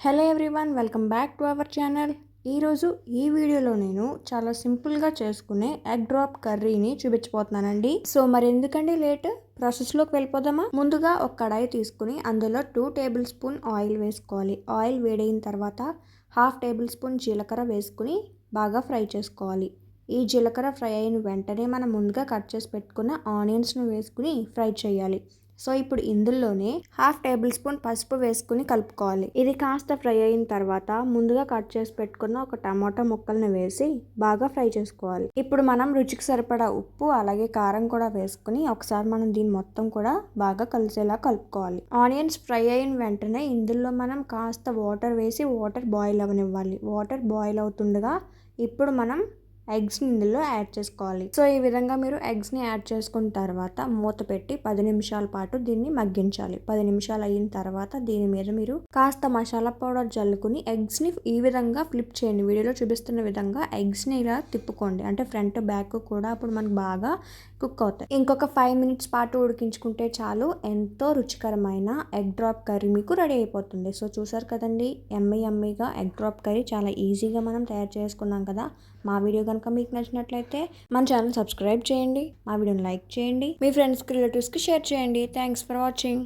Hello everyone, welcome back to our channel. ఈరోజు ఈ వీడియోలో నేను చాలా సింపుల్గా చేసుకునే ఎగ్ డ్రాప్ కర్రీని చూపించబోతున్నానండి. సో మరి ఎందుకండి లేట్, ప్రాసెస్లోకి వెళ్ళిపోదామా. ముందుగా ఒక కడాయి తీసుకుని అందులో 2 టేబుల్ స్పూన్ ఆయిల్ వేసుకోవాలి. ఆయిల్ వేడైన తర్వాత 1/2 టేబుల్ స్పూన్ జీలకర్ర వేసుకుని బాగా ఫ్రై చేసుకోవాలి. ఈ జీలకర్ర ఫ్రై అయిన వెంటనే మనం ముందుగా కట్ చేసి పెట్టుకున్న ఆనియన్స్ను వేసుకుని ఫ్రై చేయాలి. సో ఇప్పుడు ఇందులోనే 1/2 టేబుల్ స్పూన్ పసుపు వేసుకుని కలుపుకోవాలి. ఇది కాస్త ఫ్రై అయిన తర్వాత ముందుగా కట్ చేసి పెట్టుకున్న ఒక టమాటా ముక్కల్ని వేసి బాగా ఫ్రై చేసుకోవాలి. ఇప్పుడు మనం రుచికి సరిపడా ఉప్పు అలాగే కారం కూడా వేసుకుని ఒకసారి మనం దీన్ని మొత్తం కూడా బాగా కలిసేలా కలుపుకోవాలి. ఆనియన్స్ ఫ్రై అయిన వెంటనే ఇందులో మనం కాస్త వాటర్ వేసి వాటర్ బాయిల్ అవ్వనివ్వాలి. వాటర్ బాయిల్ అవుతుండగా ఇప్పుడు మనం ఎగ్స్ని ఇందులో యాడ్ చేసుకోవాలి. సో ఈ విధంగా మీరు ఎగ్స్ని యాడ్ చేసుకున్న తర్వాత మూత పెట్టి 10 నిమిషాల పాటు దీన్ని మగ్గించాలి. 10 నిమిషాలు అయిన తర్వాత దీని మీద మీరు కాస్త మసాలా పౌడర్ జల్లుకుని ఎగ్స్ని ఈ విధంగా ఫ్లిప్ చేయండి. వీడియోలో చూపిస్తున్న విధంగా ఎగ్స్ని ఇలా తిప్పుకోండి. అంటే ఫ్రంట్ బ్యాక్ కూడా అప్పుడు మనకు బాగా కుక్ అవుతాయి. ఇంకొక 5 మినిట్స్ పాటు ఉడికించుకుంటే చాలు. ఎంతో రుచికరమైన ఎగ్ డ్రాప్ కర్రీ మీకు రెడీ అయిపోతుంది. సో చూసారు కదండి, యమ్మీగా ఎగ్ డ్రాప్ కర్రీ చాలా ఈజీగా మనం తయారు చేసుకున్నాం కదా. మా వీడియో కనుక మీకు నచ్చినట్లయితే మన ఛానల్ సబ్స్క్రైబ్ చేయండి, మా వీడియోని లైక్ చేయండి, మీ ఫ్రెండ్స్కి రిలేటివ్స్కి షేర్ చేయండి. Thanks for watching.